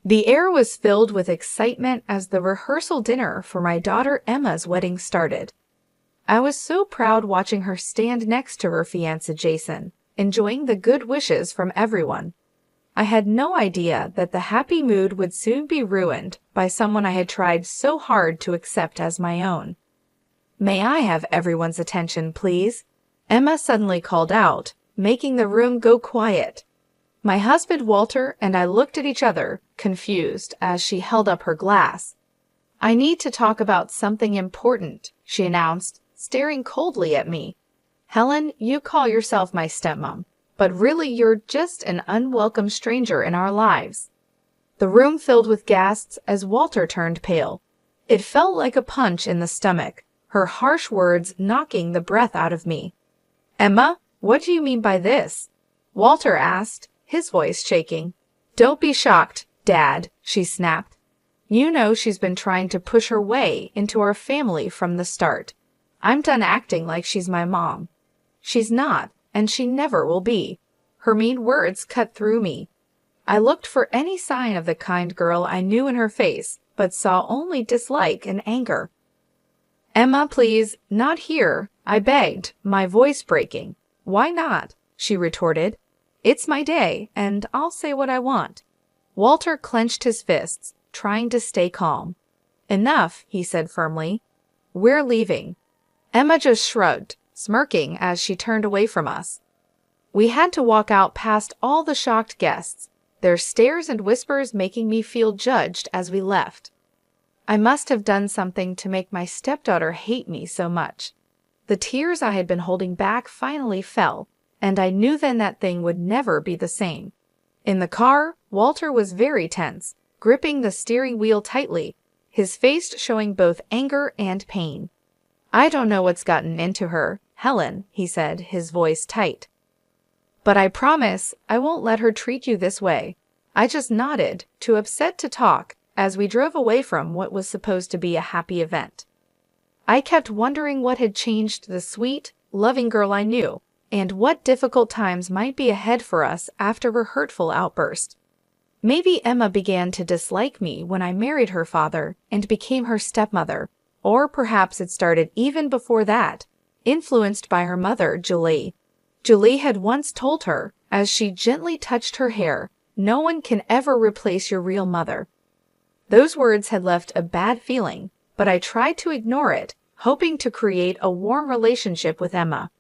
The air was filled with excitement as the rehearsal dinner for my daughter Emma's wedding started. I was so proud watching her stand next to her fiancé Jason, enjoying the good wishes from everyone. I had no idea that the happy mood would soon be ruined by someone I had tried so hard to accept as my own. "May I have everyone's attention, please?" Emma suddenly called out, making the room go quiet. My husband Walter and I looked at each other, confused, as she held up her glass. "I need to talk about something important," she announced, staring coldly at me. "Helen, you call yourself my stepmom, but really you're just an unwelcome stranger in our lives." The room filled with gasps as Walter turned pale. It felt like a punch in the stomach, her harsh words knocking the breath out of me. "Emma, what do you mean by this?" Walter asked, his voice shaking. "Don't be shocked, Dad," she snapped. "You know she's been trying to push her way into our family from the start. I'm done acting like she's my mom. She's not, and she never will be." Her mean words cut through me. I looked for any sign of the kind girl I knew in her face, but saw only dislike and anger. "Emma, please, not here," I begged, my voice breaking. "Why not?" she retorted. "It's my day, and I'll say what I want." Walter clenched his fists, trying to stay calm. "Enough," he said firmly. "We're leaving." Emma just shrugged, smirking as she turned away from us. We had to walk out past all the shocked guests, their stares and whispers making me feel judged as we left. I must have done something to make my stepdaughter hate me so much. The tears I had been holding back finally fell, and I knew then that thing would never be the same. In the car, Walter was very tense, gripping the steering wheel tightly, his face showing both anger and pain. "I don't know what's gotten into her, Helen," he said, his voice tight. "But I promise I won't let her treat you this way." I just nodded, too upset to talk, as we drove away from what was supposed to be a happy event. I kept wondering what had changed the sweet, loving girl I knew, and what difficult times might be ahead for us after her hurtful outburst. Maybe Emma began to dislike me when I married her father and became her stepmother, or perhaps it started even before that, influenced by her mother, Julie. Julie had once told her, as she gently touched her hair, "No one can ever replace your real mother." Those words had left a bad feeling, but I tried to ignore it, hoping to create a warm relationship with Emma.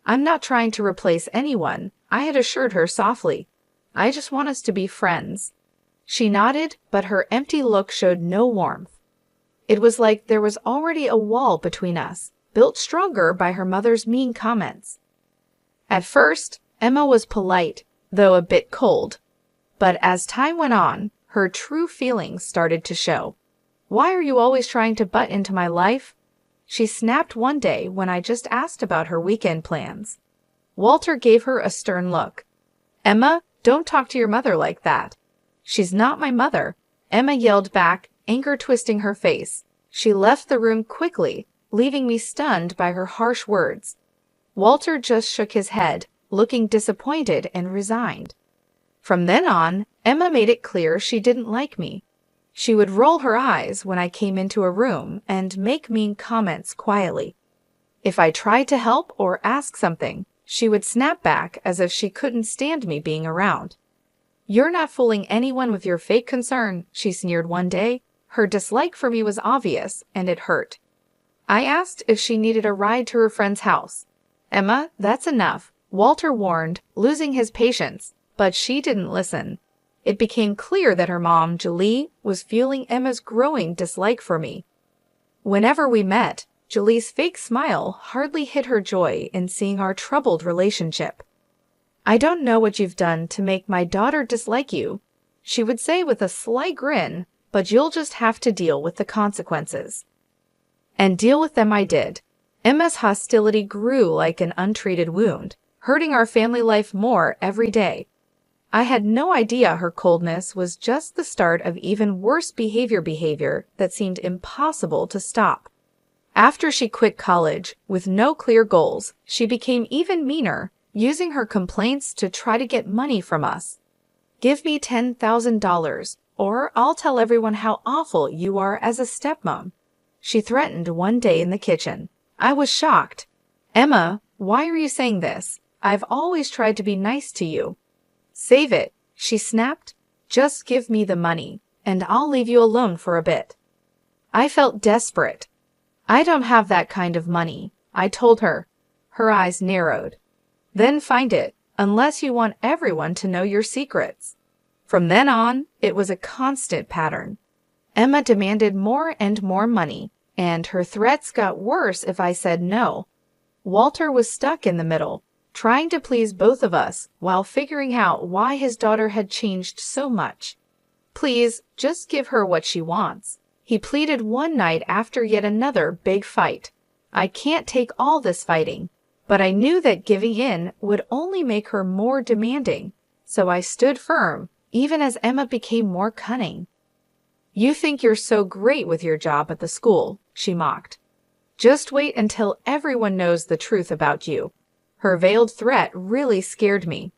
"I'm not trying to replace anyone," I had assured her softly. "I just want us to be friends." She nodded, but her empty look showed no warmth. It was like there was already a wall between us, built stronger by her mother's mean comments. At first, Emma was polite, though a bit cold. But as time went on, her true feelings started to show. "Why are you always trying to butt into my life?" she snapped one day when I just asked about her weekend plans. Walter gave her a stern look. "Emma, don't talk to your mother like that." "She's not my mother," Emma yelled back, anger twisting her face. She left the room quickly, leaving me stunned by her harsh words. Walter just shook his head, looking disappointed and resigned. From then on, Emma made it clear she didn't like me. She would roll her eyes when I came into a room and make mean comments quietly. If I tried to help or ask something, she would snap back as if she couldn't stand me being around. "You're not fooling anyone with your fake concern," she sneered one day. Her dislike for me was obvious, and it hurt. I asked if she needed a ride to her friend's house. "Emma, that's enough," Walter warned, losing his patience, but she didn't listen. It became clear that her mom, Julie, was fueling Emma's growing dislike for me. Whenever we met, Julie's fake smile hardly hid her joy in seeing our troubled relationship. "I don't know what you've done to make my daughter dislike you," she would say with a sly grin, "but you'll just have to deal with the consequences." And deal with them I did. Emma's hostility grew like an untreated wound, hurting our family life more every day. I had no idea her coldness was just the start of even worse behavior that seemed impossible to stop. After she quit college, with no clear goals, she became even meaner, using her complaints to try to get money from us. "Give me $10,000, or I'll tell everyone how awful you are as a stepmom," she threatened one day in the kitchen. I was shocked. "Emma, why are you saying this? I've always tried to be nice to you." "Save it," she snapped. "Just give me the money, and I'll leave you alone for a bit." I felt desperate. "I don't have that kind of money," I told her. Her eyes narrowed. "Then find it, unless you want everyone to know your secrets." From then on, it was a constant pattern. Emma demanded more and more money, and her threats got worse if I said no. Walter was stuck in the middle, trying to please both of us while figuring out why his daughter had changed so much. "Please, just give her what she wants," he pleaded one night after yet another big fight. "I can't take all this fighting." But I knew that giving in would only make her more demanding, so I stood firm, even as Emma became more cunning. "You think you're so great with your job at the school," she mocked. "Just wait until everyone knows the truth about you." Her veiled threat really scared me.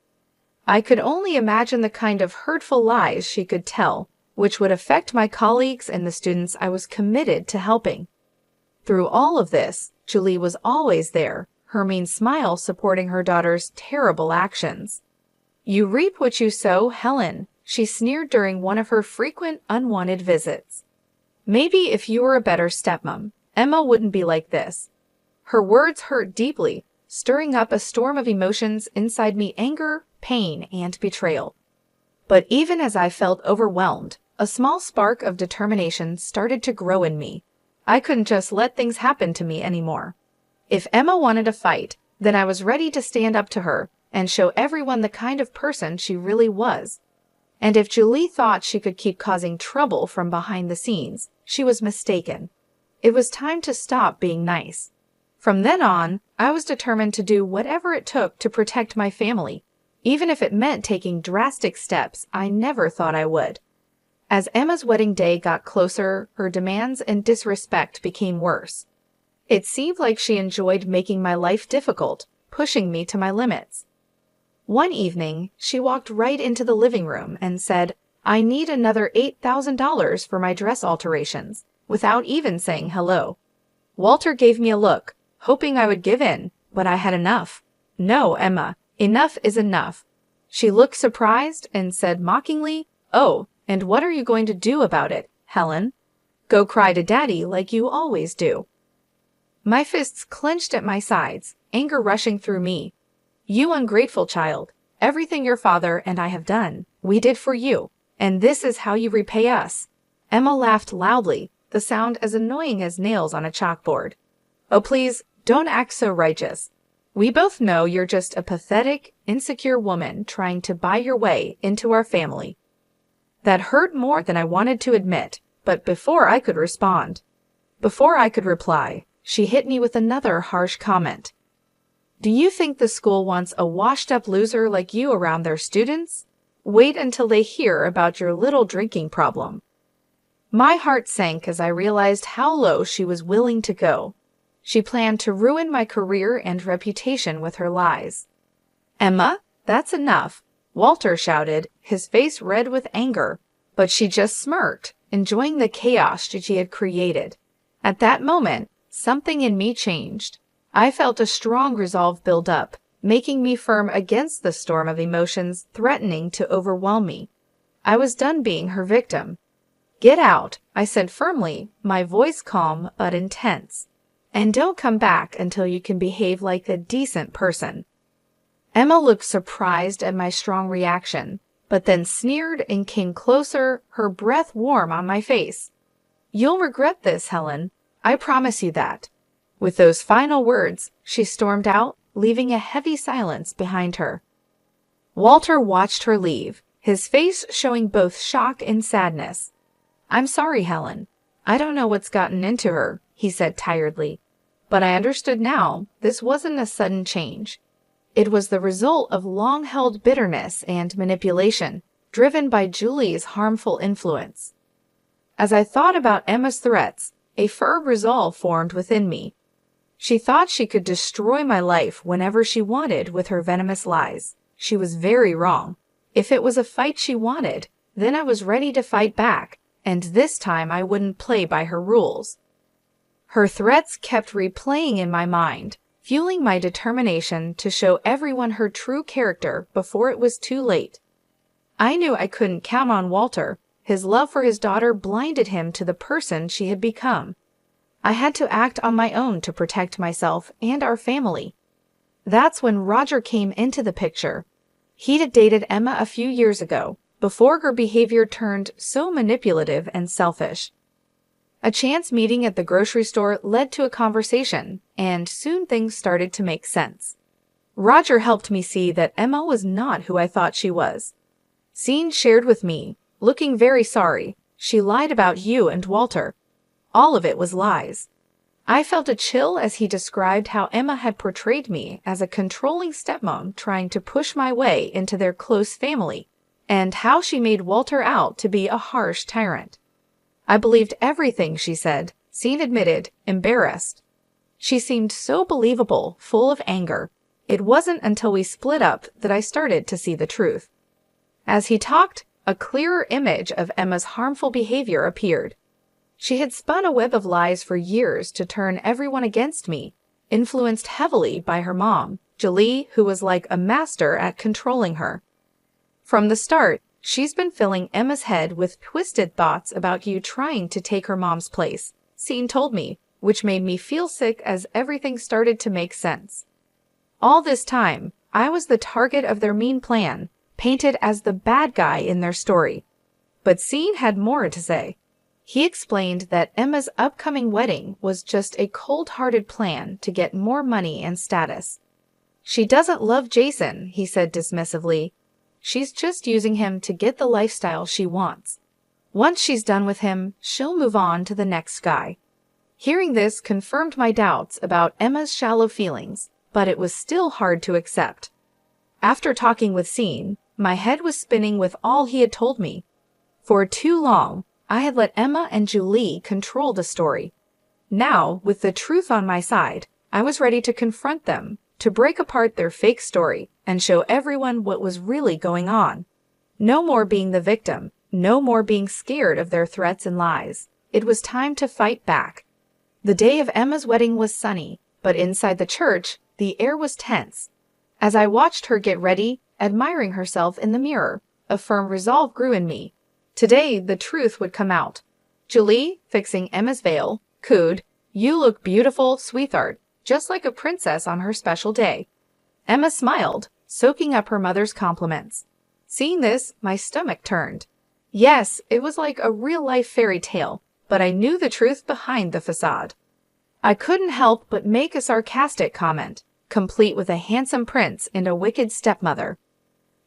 I could only imagine the kind of hurtful lies she could tell, which would affect my colleagues and the students I was committed to helping. Through all of this, Julie was always there, her mean smile supporting her daughter's terrible actions. "You reap what you sow, Helen," she sneered during one of her frequent unwanted visits. "Maybe if you were a better stepmom, Emma wouldn't be like this." Her words hurt deeply, stirring up a storm of emotions inside me: anger, pain, and betrayal. But even as I felt overwhelmed, a small spark of determination started to grow in me. I couldn't just let things happen to me anymore. If Emma wanted a fight, then I was ready to stand up to her and show everyone the kind of person she really was. And if Julie thought she could keep causing trouble from behind the scenes, she was mistaken. It was time to stop being nice. From then on, I was determined to do whatever it took to protect my family, even if it meant taking drastic steps I never thought I would. As Emma's wedding day got closer, her demands and disrespect became worse. It seemed like she enjoyed making my life difficult, pushing me to my limits. One evening, she walked right into the living room and said, "I need another $8,000 for my dress alterations," without even saying hello. Walter gave me a look, hoping I would give in, but I had enough. "No, Emma, enough is enough." She looked surprised and said mockingly, "Oh, and what are you going to do about it, Helen? Go cry to Daddy like you always do." My fists clenched at my sides, anger rushing through me. "You ungrateful child. Everything your father and I have done, we did for you, and this is how you repay us." Emma laughed loudly, the sound as annoying as nails on a chalkboard. "Oh, please, don't act so righteous. We both know you're just a pathetic, insecure woman trying to buy your way into our family." That hurt more than I wanted to admit, but before I could reply, she hit me with another harsh comment. "Do you think the school wants a washed-up loser like you around their students? Wait until they hear about your little drinking problem." My heart sank as I realized how low she was willing to go. She planned to ruin my career and reputation with her lies. "Emma, that's enough," Walter shouted, his face red with anger, but she just smirked, enjoying the chaos she had created. At that moment, something in me changed. I felt a strong resolve build up, making me firm against the storm of emotions threatening to overwhelm me. I was done being her victim. "Get out," I said firmly, my voice calm but intense. "And don't come back until you can behave like a decent person." Emma looked surprised at my strong reaction, but then sneered and came closer, her breath warm on my face. "You'll regret this, Helen. I promise you that." With those final words, she stormed out, leaving a heavy silence behind her. Walter watched her leave, his face showing both shock and sadness. "I'm sorry, Helen. I don't know what's gotten into her," he said tiredly. But I understood now, this wasn't a sudden change. It was the result of long-held bitterness and manipulation, driven by Julie's harmful influence. As I thought about Emma's threats, a firm resolve formed within me. She thought she could destroy my life whenever she wanted with her venomous lies. She was very wrong. If it was a fight she wanted, Then I was ready to fight back, and this time I wouldn't play by her rules. Her threats kept replaying in my mind, fueling my determination to show everyone her true character before it was too late. I knew I couldn't count on Walter. His love for his daughter blinded him to the person she had become. I had to act on my own to protect myself and our family. That's when Roger came into the picture. He'd dated Emma a few years ago, before her behavior turned so manipulative and selfish. A chance meeting at the grocery store led to a conversation, and soon things started to make sense. Roger helped me see that Emma was not who I thought she was. Sean shared with me, looking very sorry, "She lied about you and Walter." All of it was lies. I felt a chill as he described how Emma had portrayed me as a controlling stepmom trying to push my way into their close family, and how she made Walter out to be a harsh tyrant. I believed everything she said, Sean admitted, embarrassed. She seemed so believable, full of anger. It wasn't until we split up that I started to see the truth. As he talked, a clearer image of Emma's harmful behavior appeared. She had spun a web of lies for years to turn everyone against me, influenced heavily by her mom, Julie, who was like a master at controlling her. From the start, she's been filling Emma's head with twisted thoughts about you trying to take her mom's place, Sean told me, which made me feel sick as everything started to make sense. All this time, I was the target of their mean plan, painted as the bad guy in their story. But Sean had more to say. He explained that Emma's upcoming wedding was just a cold-hearted plan to get more money and status. "She doesn't love Jason," he said dismissively. "She's just using him to get the lifestyle she wants. Once she's done with him, she'll move on to the next guy." Hearing this confirmed my doubts about Emma's shallow feelings, but it was still hard to accept. After talking with Sean, my head was spinning with all he had told me. For too long, I had let Emma and Julie control the story. Now, with the truth on my side, I was ready to confront them, to break apart their fake story, and show everyone what was really going on. No more being the victim, no more being scared of their threats and lies. It was time to fight back. The day of Emma's wedding was sunny, but inside the church, the air was tense. As I watched her get ready, admiring herself in the mirror, a firm resolve grew in me. Today, the truth would come out. Julie, fixing Emma's veil, cooed, "You look beautiful, sweetheart, just like a princess on her special day." Emma smiled, soaking up her mother's compliments. Seeing this, my stomach turned. Yes, it was like a real-life fairy tale, but I knew the truth behind the facade. I couldn't help but make a sarcastic comment, complete with a handsome prince and a wicked stepmother.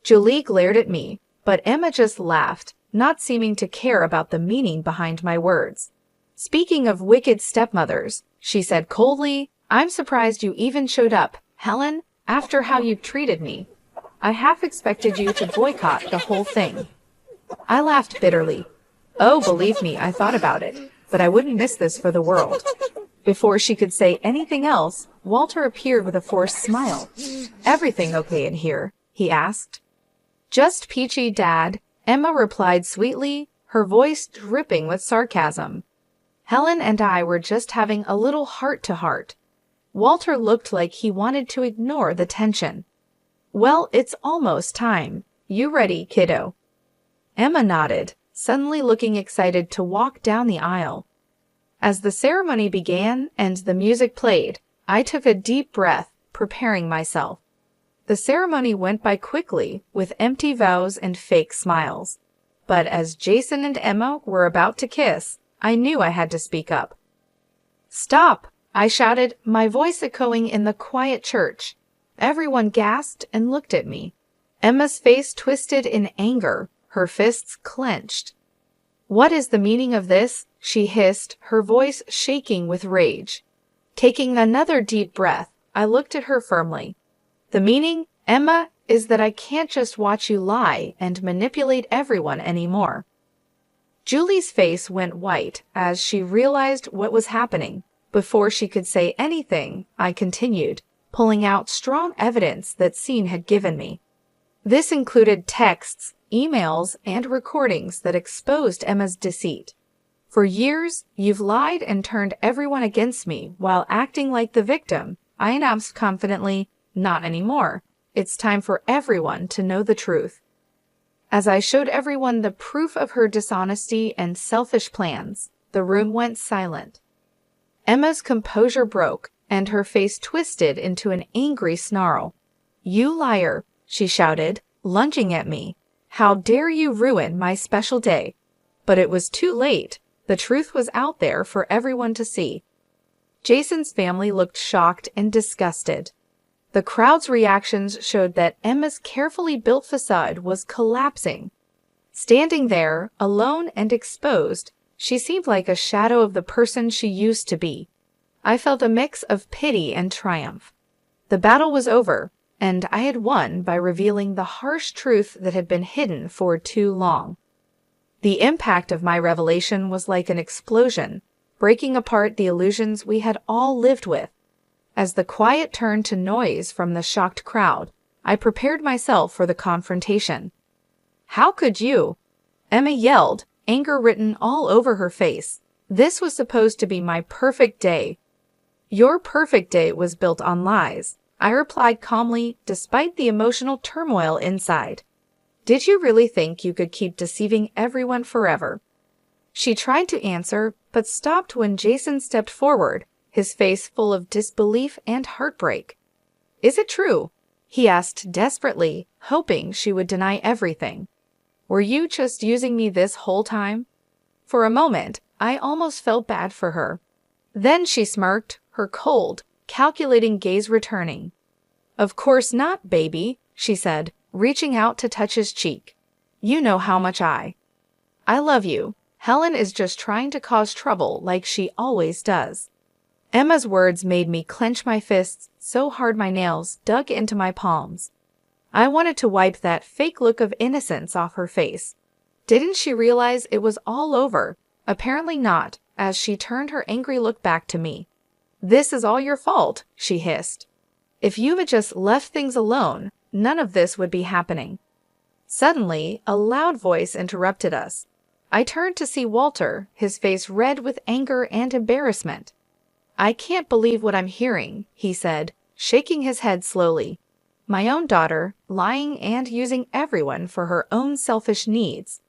Julie glared at me, but Emma just laughed, not seeming to care about the meaning behind my words. "Speaking of wicked stepmothers," she said coldly, "I'm surprised you even showed up, Helen, after how you treated me. I half expected you to boycott the whole thing." I laughed bitterly. "Oh, believe me, I thought about it, but I wouldn't miss this for the world." Before she could say anything else, Walter appeared with a forced smile. "Everything okay in here?" he asked. "Just peachy, Dad," Emma replied sweetly, her voice dripping with sarcasm. Helen and I were just having a little heart-to-heart. Walter looked like he wanted to ignore the tension. "Well, it's almost time. You ready, kiddo?" Emma nodded, suddenly looking excited to walk down the aisle. As the ceremony began and the music played, I took a deep breath, preparing myself. The ceremony went by quickly, with empty vows and fake smiles. But as Jason and Emma were about to kiss, I knew I had to speak up. "Stop!" I shouted, my voice echoing in the quiet church. Everyone gasped and looked at me. Emma's face twisted in anger, her fists clenched. "What is the meaning of this?" she hissed, her voice shaking with rage. Taking another deep breath, I looked at her firmly. "The meaning, Emma, is that I can't just watch you lie and manipulate everyone anymore." Julie's face went white as she realized what was happening. Before she could say anything, I continued, pulling out strong evidence that Sean had given me. This included texts, emails, and recordings that exposed Emma's deceit. For years, you've lied and turned everyone against me while acting like the victim, I announced confidently. Not anymore. It's time for everyone to know the truth. As I showed everyone the proof of her dishonesty and selfish plans, the room went silent. Emma's composure broke, and her face twisted into an angry snarl. "You liar," she shouted, lunging at me. "How dare you ruin my special day?" But it was too late. The truth was out there for everyone to see. Jason's family looked shocked and disgusted. The crowd's reactions showed that Emma's carefully built facade was collapsing. Standing there, alone and exposed, she seemed like a shadow of the person she used to be. I felt a mix of pity and triumph. The battle was over, and I had won by revealing the harsh truth that had been hidden for too long. The impact of my revelation was like an explosion, breaking apart the illusions we had all lived with. As the quiet turned to noise from the shocked crowd, I prepared myself for the confrontation. "How could you?" Emma yelled, anger written all over her face. "This was supposed to be my perfect day." "Your perfect day was built on lies," I replied calmly, despite the emotional turmoil inside. "Did you really think you could keep deceiving everyone forever?" She tried to answer, but stopped when Jason stepped forward, his face full of disbelief and heartbreak. "Is it true?" he asked desperately, hoping she would deny everything. "Were you just using me this whole time?" For a moment, I almost felt bad for her. Then she smirked, her cold, calculating gaze returning. "Of course not, baby," she said, reaching out to touch his cheek. "You know how much I love you. Helen is just trying to cause trouble like she always does." Emma's words made me clench my fists so hard my nails dug into my palms. I wanted to wipe that fake look of innocence off her face. Didn't she realize it was all over? Apparently not, as she turned her angry look back to me. "This is all your fault," she hissed. "If you had just left things alone, none of this would be happening." Suddenly, a loud voice interrupted us. I turned to see Walter, his face red with anger and embarrassment. "I can't believe what I'm hearing," he said, shaking his head slowly. "My own daughter, lying and using everyone for her own selfish needs."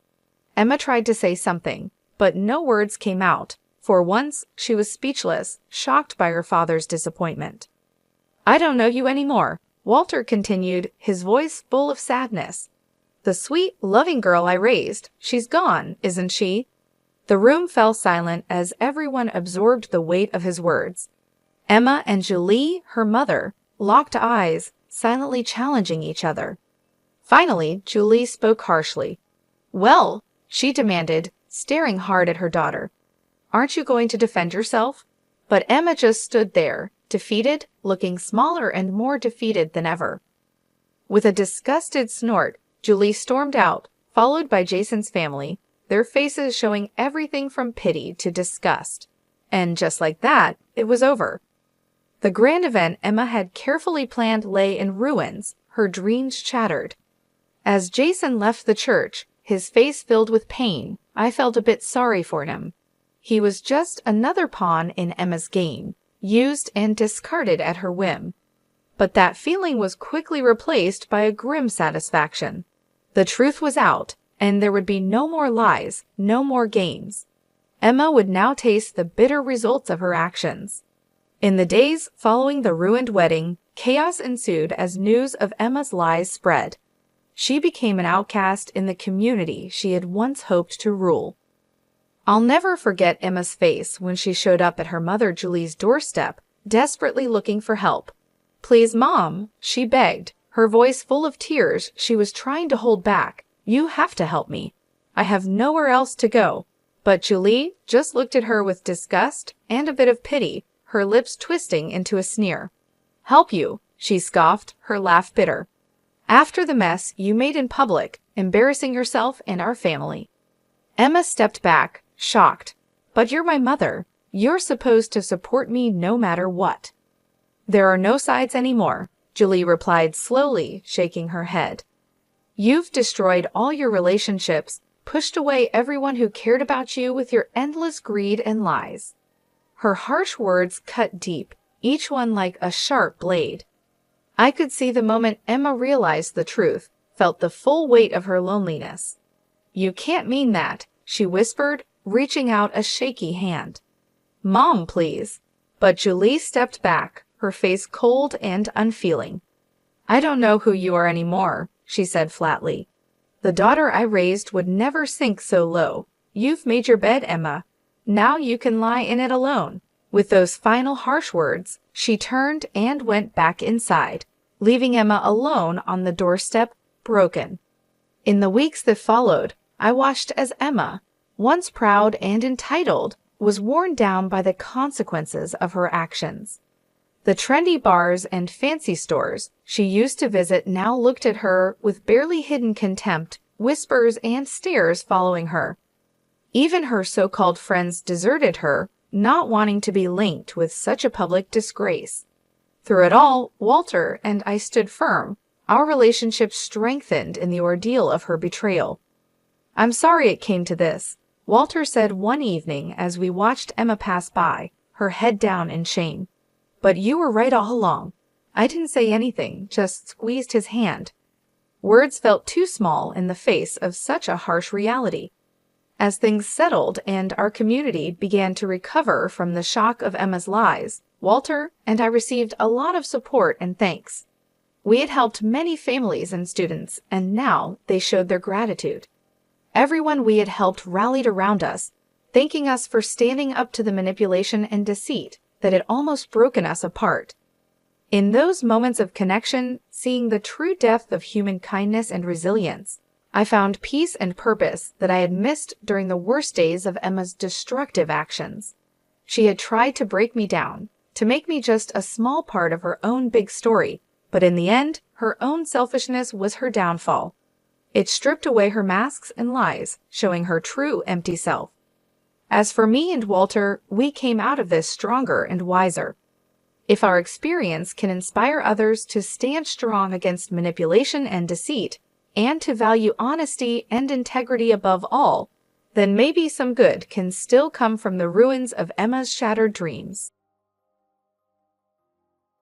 Emma tried to say something, but no words came out. For once, she was speechless, shocked by her father's disappointment. "I don't know you anymore," Walter continued, his voice full of sadness. "The sweet, loving girl I raised, she's gone, isn't she?" The room fell silent as everyone absorbed the weight of his words. Emma and Julie, her mother, locked eyes, silently challenging each other. Finally, Julie spoke harshly. "Well," she demanded, staring hard at her daughter, "aren't you going to defend yourself?" But Emma just stood there, defeated, looking smaller and more defeated than ever. With a disgusted snort, Julie stormed out, followed by Jason's family, their faces showing everything from pity to disgust. And just like that, it was over. The grand event Emma had carefully planned lay in ruins, her dreams shattered. As Jason left the church, his face filled with pain, I felt a bit sorry for him. He was just another pawn in Emma's game, used and discarded at her whim. But that feeling was quickly replaced by a grim satisfaction. The truth was out, and there would be no more lies, no more games. Emma would now taste the bitter results of her actions. In the days following the ruined wedding, chaos ensued as news of Emma's lies spread. She became an outcast in the community she had once hoped to rule. I'll never forget Emma's face when she showed up at her mother Julie's doorstep, desperately looking for help. "Please, Mom," she begged, her voice full of tears she was trying to hold back. "You have to help me. I have nowhere else to go." But Julie just looked at her with disgust and a bit of pity, her lips twisting into a sneer. "Help you," she scoffed, her laugh bitter. "After the mess you made in public, embarrassing yourself and our family." Emma stepped back, shocked. "But you're my mother. You're supposed to support me no matter what." "There are no sides anymore," Julie replied slowly, shaking her head. You've destroyed all your relationships, pushed away everyone who cared about you with your endless greed and lies. Her harsh words cut deep, each one like a sharp blade. I could see the moment Emma realized the truth, felt the full weight of her loneliness. "You can't mean that," she whispered, reaching out a shaky hand. "Mom, please." But Julie stepped back, her face cold and unfeeling. "I don't know who you are anymore," she said flatly. "The daughter I raised would never sink so low. You've made your bed, Emma. Now you can lie in it alone." With those final harsh words, she turned and went back inside, leaving Emma alone on the doorstep, broken. In the weeks that followed, I watched as Emma, once proud and entitled, was worn down by the consequences of her actions. The trendy bars and fancy stores she used to visit now looked at her with barely hidden contempt, whispers and stares following her. Even her so-called friends deserted her, not wanting to be linked with such a public disgrace. Through it all, Walter and I stood firm, our relationship strengthened in the ordeal of her betrayal. "I'm sorry it came to this," Walter said one evening as we watched Emma pass by, her head down in shame. "But you were right all along." I didn't say anything, just squeezed his hand. Words felt too small in the face of such a harsh reality. As things settled and our community began to recover from the shock of Emma's lies, Walter and I received a lot of support and thanks. We had helped many families and students, and now they showed their gratitude. Everyone we had helped rallied around us, thanking us for standing up to the manipulation and deceit that had almost broken us apart. In those moments of connection, seeing the true depth of human kindness and resilience, I found peace and purpose that I had missed during the worst days of Emma's destructive actions. She had tried to break me down, to make me just a small part of her own big story, but in the end, her own selfishness was her downfall. It stripped away her masks and lies, showing her true empty self. As for me and Walter, we came out of this stronger and wiser. If our experience can inspire others to stand strong against manipulation and deceit, and to value honesty and integrity above all, then maybe some good can still come from the ruins of Emma's shattered dreams.